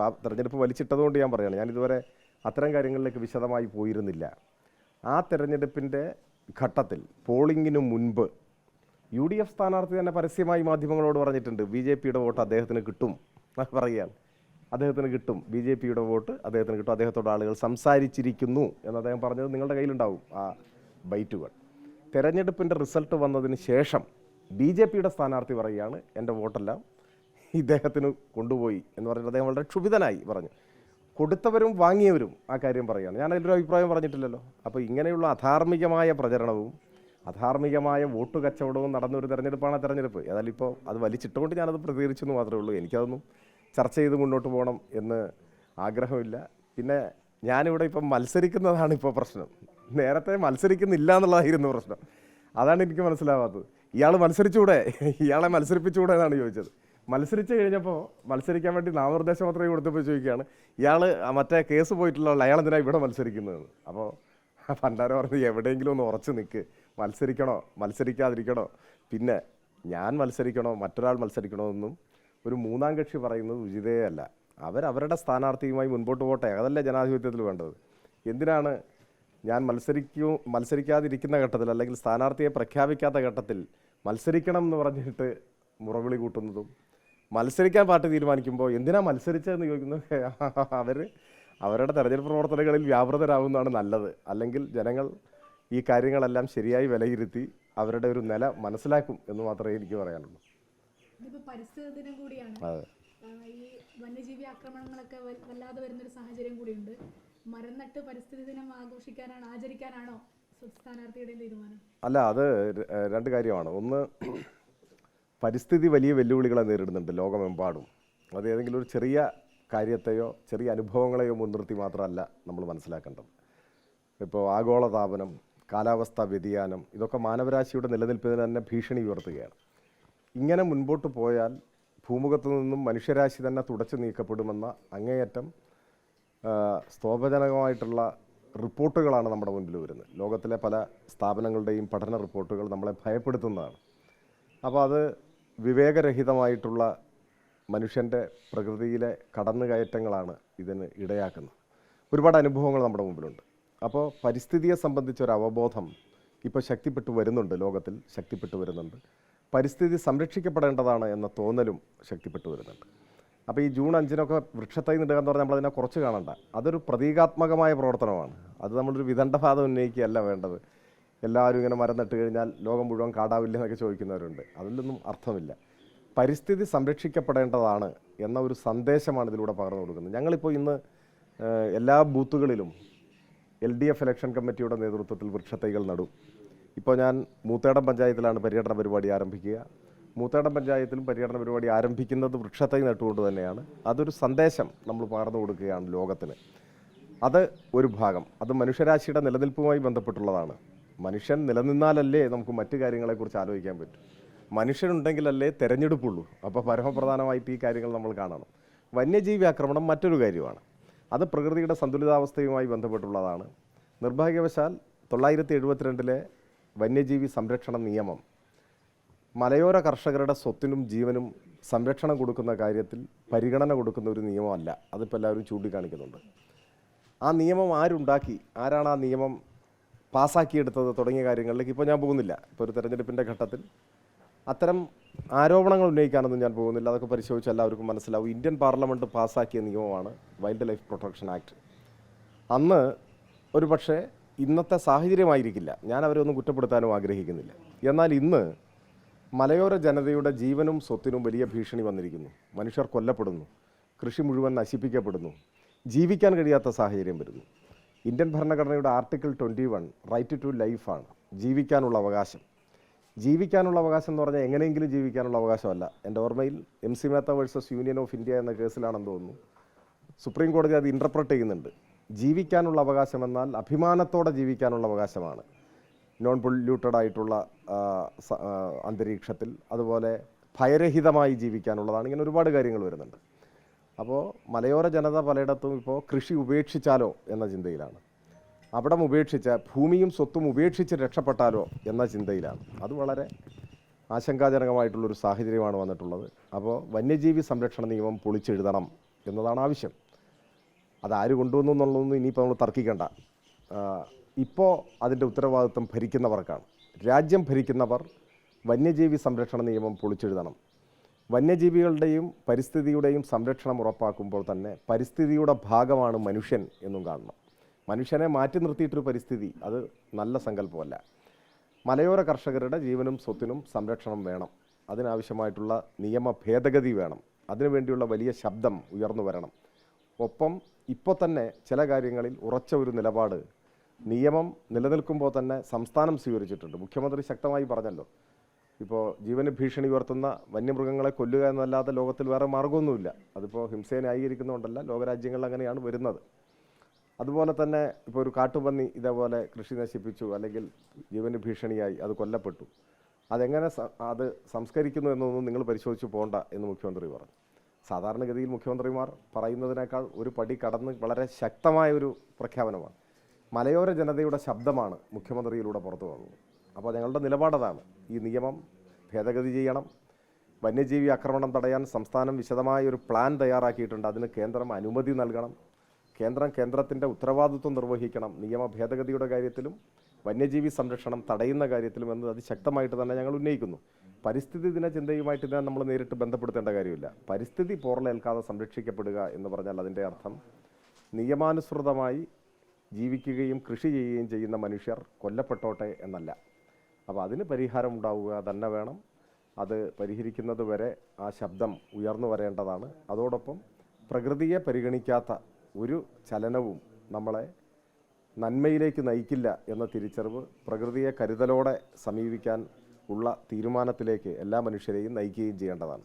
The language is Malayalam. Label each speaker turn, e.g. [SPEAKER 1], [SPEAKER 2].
[SPEAKER 1] ഇപ്പോൾ ആ തെരഞ്ഞെടുപ്പ് വലിച്ചിട്ടതുകൊണ്ട് ഞാൻ പറയുകയാണ്, ഞാനിതുവരെ അത്തരം കാര്യങ്ങളിലേക്ക് വിശദമായി പോയിരുന്നില്ല. ആ തെരഞ്ഞെടുപ്പിൻ്റെ ഘട്ടത്തിൽ പോളിംഗിന് മുൻപ് UDF സ്ഥാനാർത്ഥി തന്നെ പരസ്യമായി മാധ്യമങ്ങളോട് പറഞ്ഞിട്ടുണ്ട്, BJPയുടെ വോട്ട് അദ്ദേഹത്തിന് കിട്ടും പറയുകയാണ്. അദ്ദേഹത്തിന് കിട്ടും, BJPയുടെ വോട്ട് അദ്ദേഹത്തിന് കിട്ടും, അദ്ദേഹത്തോട് ആളുകൾ സംസാരിച്ചിരിക്കുന്നു എന്ന് അദ്ദേഹം പറഞ്ഞത് നിങ്ങളുടെ കയ്യിലുണ്ടാവും ആ ബൈറ്റുകൾ. തെരഞ്ഞെടുപ്പിൻ്റെ റിസൾട്ട് വന്നതിന് ശേഷം BJPയുടെ സ്ഥാനാർത്ഥി പറയുകയാണ് എൻ്റെ വോട്ടെല്ലാം ഇദ്ദേഹത്തിന് കൊണ്ടുപോയി എന്ന് പറഞ്ഞിട്ട് അദ്ദേഹം വളരെ ക്ഷുഭിതനായി പറഞ്ഞു. കൊടുത്തവരും വാങ്ങിയവരും ആ കാര്യം പറയുകയാണ്. ഞാൻ അതിലൊരു അഭിപ്രായം പറഞ്ഞിട്ടില്ലല്ലോ. അപ്പോൾ ഇങ്ങനെയുള്ള അധാർമികമായ പ്രചരണവും അധാർമികമായ വോട്ട് കച്ചവടവും നടന്നൊരു തെരഞ്ഞെടുപ്പാണ് തെരഞ്ഞെടുപ്പ്. ഏതായാലും ഇപ്പോൾ അത് വലിച്ചിട്ടുകൊണ്ട് ഞാനത് പ്രതികരിച്ചെന്ന് മാത്രമേ ഉള്ളൂ. എനിക്കതൊന്നും ചർച്ച ചെയ്ത് മുന്നോട്ട് പോകണം എന്ന് ആഗ്രഹമില്ല. പിന്നെ ഞാനിവിടെ ഇപ്പം മത്സരിക്കുന്നതാണ് ഇപ്പോൾ പ്രശ്നം. നേരത്തെ മത്സരിക്കുന്നില്ല എന്നുള്ളതായിരുന്നു പ്രശ്നം. അതാണ് എനിക്ക് മനസ്സിലാവാത്തത്. ഇയാൾ മത്സരിച്ചുകൂടെ, ഇയാളെ മത്സരിപ്പിച്ചുകൂടെ എന്നാണ് ചോദിച്ചത്. മത്സരിച്ച് കഴിഞ്ഞപ്പോൾ മത്സരിക്കാൻ വേണ്ടി നാമനിർദ്ദേശ പത്രിക കൊടുത്തപ്പോൾ ചോദിക്കുകയാണ് ഇയാൾ മറ്റേ കേസ് പോയിട്ടുള്ള അയാൾ എന്തിനാണ് ഇവിടെ മത്സരിക്കുന്നതെന്ന്. അപ്പോൾ പണ്ടാരം പറഞ്ഞ് എവിടെയെങ്കിലും ഒന്ന് ഉറച്ച് നിൽക്ക്, മത്സരിക്കണോ മത്സരിക്കാതിരിക്കണോ, പിന്നെ ഞാൻ മത്സരിക്കണോ മറ്റൊരാൾ മത്സരിക്കണോ എന്നും ഒരു മൂന്നാം കക്ഷി പറയുന്നത് ഉചിതേ അല്ല. അവരവരുടെ സ്ഥാനാർത്ഥിയുമായി മുൻപോട്ട് പോട്ടെ, അതല്ലേ ജനാധിപത്യത്തിൽ വേണ്ടത്. എന്തിനാണ് ഞാൻ മത്സരിക്കാതിരിക്കുന്ന ഘട്ടത്തിൽ അല്ലെങ്കിൽ സ്ഥാനാർത്ഥിയെ പ്രഖ്യാപിക്കാത്ത ഘട്ടത്തിൽ മത്സരിക്കണം എന്ന് പറഞ്ഞിട്ട് മുറവിളി കൂട്ടുന്നതും, മത്സരിക്കാൻ പാർട്ടി തീരുമാനിക്കുമ്പോൾ എന്തിനാ മത്സരിച്ചതെന്ന് ചോദിക്കുന്നത്. അവരുടെ തെരഞ്ഞെടുപ്പ് പ്രവർത്തനങ്ങളിൽ വ്യാപൃതരാകുന്നതാണ് നല്ലത്. അല്ലെങ്കിൽ ജനങ്ങൾ ഈ കാര്യങ്ങളെല്ലാം ശരിയായി വിലയിരുത്തി അവരുടെ ഒരു നില മനസ്സിലാക്കും എന്ന് മാത്രമേ എനിക്ക് പറയാനുള്ളൂ.
[SPEAKER 2] പരിസ്ഥിതി ദിനം കൂടിയാണ്. ഈ വന്യജീവി ആക്രമണങ്ങളൊക്കെ വല്ലാതെ വരുന്നൊരു സാഹചര്യം കൂടിയുണ്ട്. മരം നട്ട് പരിസ്ഥിതി ദിനം ആചരിക്കാനാണോ സ്ഥാനാർത്ഥിയുടെ തീരുമാനം?
[SPEAKER 1] അല്ല, അത് രണ്ട് കാര്യമാണ്. ഒന്ന്, പരിസ്ഥിതി വലിയ വെല്ലുവിളികളെ നേരിടുന്നുണ്ട് ലോകമെമ്പാടും. അത് ഏതെങ്കിലും ഒരു ചെറിയ കാര്യത്തെയോ ചെറിയ അനുഭവങ്ങളെയോ മുൻനിർത്തി മാത്രമല്ല നമ്മൾ മനസ്സിലാക്കേണ്ടത്. ഇപ്പോൾ ആഗോളതാപനം, കാലാവസ്ഥാ വ്യതിയാനം, ഇതൊക്കെ മാനവരാശിയുടെ നിലനിൽപ്പിന് തന്നെ ഭീഷണി ഉയർത്തുകയാണ്. ഇങ്ങനെ മുൻപോട്ട് പോയാൽ ഭൂമുഖത്തു നിന്നും മനുഷ്യരാശി തന്നെ തുടച്ചു നീക്കപ്പെടുമെന്ന അങ്ങേയറ്റം സ്തോഭജനകമായിട്ടുള്ള റിപ്പോർട്ടുകളാണ് നമ്മുടെ മുൻപിൽ വരുന്നത്. ലോകത്തിലെ പല സ്ഥാപനങ്ങളുടെയും പഠന റിപ്പോർട്ടുകൾ നമ്മളെ ഭയപ്പെടുത്തുന്നതാണ്. അപ്പോൾ അത് വിവേകരഹിതമായിട്ടുള്ള മനുഷ്യൻ്റെ പ്രകൃതിയിലെ കടന്നുകയറ്റങ്ങളാണ് ഇതിന് ഇടയാക്കുന്നത്. ഒരുപാട് അനുഭവങ്ങൾ നമ്മുടെ മുമ്പിലുണ്ട്. അപ്പോൾ പരിസ്ഥിതിയെ സംബന്ധിച്ചൊരു അവബോധം ഇപ്പോൾ ശക്തിപ്പെട്ടു വരുന്നുണ്ട്, ലോകത്തിൽ ശക്തിപ്പെട്ടു വരുന്നുണ്ട്. പരിസ്ഥിതി സംരക്ഷിക്കപ്പെടേണ്ടതാണ് എന്ന തോന്നലും ശക്തിപ്പെട്ടു വരുന്നുണ്ട്. അപ്പോൾ ഈ ജൂൺ 5-നൊക്കെ വൃക്ഷത്തൈ നടുക എന്ന് പറഞ്ഞാൽ നമ്മളതിനെ കുറച്ച് കാണണ്ട. അതൊരു പ്രതീകാത്മകമായ പ്രവർത്തനമാണ്. അത് നമ്മളൊരു വിദണ്ഡവാദം ഉന്നയിക്കുകയല്ല വേണ്ടത്. എല്ലാവരും ഇങ്ങനെ മരം നട്ട് കഴിഞ്ഞാൽ ലോകം മുഴുവൻ കാടാവില്ല എന്നൊക്കെ ചോദിക്കുന്നവരുണ്ട്. അതിലൊന്നും അർത്ഥമില്ല. പരിസ്ഥിതി സംരക്ഷിക്കപ്പെടേണ്ടതാണ് എന്ന ഒരു സന്ദേശമാണ് ഇതിലൂടെ പകർന്നു കൊടുക്കുന്നത്. ഞങ്ങളിപ്പോൾ ഇന്ന് എല്ലാ ബൂത്തുകളിലും LDF ഇലക്ഷൻ കമ്മിറ്റിയുടെ നേതൃത്വത്തിൽ വൃക്ഷത്തൈകൾ നടും. ഇപ്പോൾ ഞാൻ മൂത്തേടം പഞ്ചായത്തിലാണ് പര്യടന പരിപാടി ആരംഭിക്കുക. മൂത്തേടം പഞ്ചായത്തിലും പര്യടന പരിപാടി ആരംഭിക്കുന്നത് വൃക്ഷത്തൈ നട്ടുകൊണ്ട് തന്നെയാണ്. അതൊരു സന്ദേശം നമ്മൾ പകർന്നു കൊടുക്കുകയാണ് ലോകത്തിന്. അത് ഒരു ഭാഗം, അത് മനുഷ്യരാശിയുടെ നിലനിൽപ്പുമായി ബന്ധപ്പെട്ടുള്ളതാണ്. മനുഷ്യൻ നിലനിന്നാലല്ലേ നമുക്ക് മറ്റു കാര്യങ്ങളെക്കുറിച്ച് ആലോചിക്കാൻ പറ്റും. മനുഷ്യനുണ്ടെങ്കിലല്ലേ തെരഞ്ഞെടുപ്പുള്ളൂ. അപ്പോൾ പരമപ്രധാനമായിട്ട് ഈ കാര്യങ്ങൾ നമ്മൾ കാണണം. വന്യജീവി ആക്രമണം മറ്റൊരു കാര്യമാണ്. അത് പ്രകൃതിയുടെ സന്തുലിതാവസ്ഥയുമായി ബന്ധപ്പെട്ടുള്ളതാണ്. നിർഭാഗ്യവശാൽ 972 വന്യജീവി സംരക്ഷണ നിയമം മലയോര കർഷകരുടെ സ്വത്തിനും ജീവനും സംരക്ഷണം കൊടുക്കുന്ന കാര്യത്തിൽ പരിഗണന കൊടുക്കുന്ന ഒരു നിയമമല്ല. അതിപ്പോൾ എല്ലാവരും ചൂണ്ടിക്കാണിക്കുന്നുണ്ട്. ആ നിയമം ആരുണ്ടാക്കി, ആരാണ് ആ നിയമം പാസ്സാക്കിയെടുത്തത് തുടങ്ങിയ കാര്യങ്ങളിലേക്ക് ഇപ്പോൾ ഞാൻ പോകുന്നില്ല. ഇപ്പോൾ ഒരു തെരഞ്ഞെടുപ്പിൻ്റെ ഘട്ടത്തിൽ അത്തരം ആരോപണങ്ങൾ ഉന്നയിക്കാനൊന്നും ഞാൻ പോകുന്നില്ല. അതൊക്കെ പരിശോധിച്ച് എല്ലാവർക്കും മനസ്സിലാവും. ഇന്ത്യൻ പാർലമെൻറ്റ് പാസ്സാക്കിയ നിയമമാണ് വൈൽഡ് ലൈഫ് പ്രൊട്ടക്ഷൻ ആക്ട്. അന്ന് ഒരു പക്ഷേ ഇന്നത്തെ സാഹചര്യമായിരിക്കില്ല, ഞാൻ അവരെ ഒന്നും കുറ്റപ്പെടുത്താനും ആഗ്രഹിക്കുന്നില്ല. എന്നാൽ ഇന്ന് മലയോര ജനതയുടെ ജീവനും സ്വത്തിനും വലിയ ഭീഷണി വന്നിരിക്കുന്നു. മനുഷ്യർ കൊല്ലപ്പെടുന്നു, കൃഷി മുഴുവൻ നശിപ്പിക്കപ്പെടുന്നു, ജീവിക്കാൻ കഴിയാത്ത സാഹചര്യം വരുന്നു. ഇന്ത്യൻ ഭരണഘടനയുടെ ആർട്ടിക്കിൾ 21 റൈറ്റ് ടു ലൈഫാണ്, ജീവിക്കാനുള്ള അവകാശം. ജീവിക്കാനുള്ള അവകാശം എന്ന് പറഞ്ഞാൽ എങ്ങനെയെങ്കിലും ജീവിക്കാനുള്ള അവകാശമല്ല. എൻ്റെ ഓർമ്മയിൽ MC Mehta versus union of India എന്ന കേസിലാണെന്ന് തോന്നുന്നു സുപ്രീം കോടതി അത് ഇൻ്റർപ്രറ്റ് ചെയ്യുന്നുണ്ട്. ജീവിക്കാനുള്ള അവകാശം എന്നാൽ അഭിമാനത്തോടെ ജീവിക്കാനുള്ള അവകാശമാണ്. നോൺ പൊല്യൂട്ടഡ് ആയിട്ടുള്ള അന്തരീക്ഷത്തിൽ, അതുപോലെ ഭയരഹിതമായി ജീവിക്കാനുള്ളതാണ്. ഇങ്ങനെ ഒരുപാട് കാര്യങ്ങൾ വരുന്നുണ്ട്. അപ്പോൾ മലയോര ജനത പലയിടത്തും ഇപ്പോൾ കൃഷി ഉപേക്ഷിച്ചാലോ എന്ന ചിന്തയിലാണ്. അവിടം ഉപേക്ഷിച്ച ഭൂമിയും സ്വത്തും ഉപേക്ഷിച്ച് രക്ഷപ്പെട്ടാലോ എന്ന ചിന്തയിലാണ്. അത് വളരെ ആശങ്കാജനകമായിട്ടുള്ളൊരു സാഹചര്യമാണ് വന്നിട്ടുള്ളത്. അപ്പോൾ വന്യജീവി സംരക്ഷണ നിയമം പൊളിച്ചെഴുതണം എന്നതാണ് ആവശ്യം. അതാര് കൊണ്ടുവന്നു എന്നുള്ളതൊന്നും ഇനിയിപ്പോൾ നമ്മൾ തർക്കിക്കേണ്ട. ഇപ്പോൾ അതിൻ്റെ ഉത്തരവാദിത്വം ഭരിക്കുന്നവർക്കാണ്. രാജ്യം ഭരിക്കുന്നവർ വന്യജീവി സംരക്ഷണ നിയമം പൊളിച്ചെഴുതണം. വന്യജീവികളുടെയും പരിസ്ഥിതിയുടെയും സംരക്ഷണം ഉറപ്പാക്കുമ്പോൾ തന്നെ പരിസ്ഥിതിയുടെ ഭാഗമാണ് മനുഷ്യൻ എന്നും കാണണം. മനുഷ്യനെ മാറ്റി നിർത്തിയിട്ടൊരു പരിസ്ഥിതി അത് നല്ല സങ്കല്പമല്ല. മലയോര കർഷകരുടെ ജീവനും സ്വത്തിനും സംരക്ഷണം വേണം. അതിനാവശ്യമായിട്ടുള്ള നിയമ ഭേദഗതി വേണം. അതിനുവേണ്ടിയുള്ള വലിയ ശബ്ദം ഉയർന്നു വരണം. ഒപ്പം ഇപ്പോൾ തന്നെ ചില കാര്യങ്ങളിൽ ഉറച്ച ഒരു നിലപാട് നിയമം നിലനിൽക്കുമ്പോൾ തന്നെ സംസ്ഥാനം സ്വീകരിച്ചിട്ടുണ്ട്. മുഖ്യമന്ത്രി ശക്തമായി പറഞ്ഞല്ലോ, ഇപ്പോൾ ജീവന് ഭീഷണി ഉയർത്തുന്ന വന്യമൃഗങ്ങളെ കൊല്ലുക എന്നല്ലാതെ ലോകത്തിൽ വേറെ മാർഗ്ഗമൊന്നുമില്ല. അതിപ്പോൾ ഹിംസയെ ന്യായീകരിക്കുന്നതുകൊണ്ടല്ല, ലോകരാജ്യങ്ങളിൽ അങ്ങനെയാണ് വരുന്നത്. അതുപോലെ തന്നെ ഇപ്പോൾ ഒരു കാട്ടുപന്നി ഇതേപോലെ കൃഷി നശിപ്പിച്ചു, അല്ലെങ്കിൽ ജീവന് ഭീഷണിയായി അത് കൊല്ലപ്പെട്ടു, അതെങ്ങനെ അത് സംസ്കരിക്കുന്നു എന്നൊന്നും നിങ്ങൾ പരിശോധിച്ച് പോകണ്ട എന്ന് മുഖ്യമന്ത്രി പറഞ്ഞു. സാധാരണഗതിയിൽ മുഖ്യമന്ത്രിമാർ പറയുന്നതിനേക്കാൾ ഒരു പടി കടന്ന് വളരെ ശക്തമായ ഒരു പ്രഖ്യാപനമാണ്. മലയോര ജനതയുടെ ശബ്ദമാണ് മുഖ്യമന്ത്രിയിലൂടെ പുറത്തു വന്നത്. അപ്പോൾ ഞങ്ങളുടെ നിലപാടതാണ്, ഈ നിയമം ഭേദഗതി ചെയ്യണം. വന്യജീവി ആക്രമണം തടയാൻ സംസ്ഥാനം വിശദമായ ഒരു പ്ലാൻ തയ്യാറാക്കിയിട്ടുണ്ട്. അതിന് കേന്ദ്രം അനുമതി നൽകണം. കേന്ദ്രത്തിൻ്റെ ഉത്തരവാദിത്വം നിർവഹിക്കണം. നിയമ ഭേദഗതിയുടെ കാര്യത്തിലും വന്യജീവി സംരക്ഷണം തടയുന്ന കാര്യത്തിലും എന്ന് അതിശക്തമായിട്ട് തന്നെ ഞങ്ങൾ ഉന്നയിക്കുന്നു. പരിസ്ഥിതി ദിന ചിന്തയുമായിട്ട് ഇതിനെ നമ്മൾ നേരിട്ട് ബന്ധപ്പെടുത്തേണ്ട കാര്യമില്ല. പരിസ്ഥിതി പോറലേൽക്കാതെ സംരക്ഷിക്കപ്പെടുക എന്ന് പറഞ്ഞാൽ അതിൻ്റെ അർത്ഥം നിയമാനുസൃതമായി ജീവിക്കുകയും കൃഷി ചെയ്യുകയും ചെയ്യുന്ന മനുഷ്യർ കൊല്ലപ്പെട്ടോട്ടെ എന്നല്ല. അപ്പോൾ അതിന് പരിഹാരം ഉണ്ടാവുക തന്നെ വേണം. അത് പരിഹരിക്കുന്നത് വരെ ആ ശബ്ദം ഉയർന്നു വരേണ്ടതാണ്. അതോടൊപ്പം പ്രകൃതിയെ പരിഗണിക്കാത്ത ഒരു ചലനവും നമ്മളെ നന്മയിലേക്ക് നയിക്കില്ല എന്ന തിരിച്ചറിവ് പ്രകൃതിയെ കരുതലോടെ സമീപിക്കാൻ ഉള്ള തീരുമാനത്തിലേക്ക് എല്ലാ മനുഷ്യരെയും നയിക്കുകയും ചെയ്യേണ്ടതാണ്.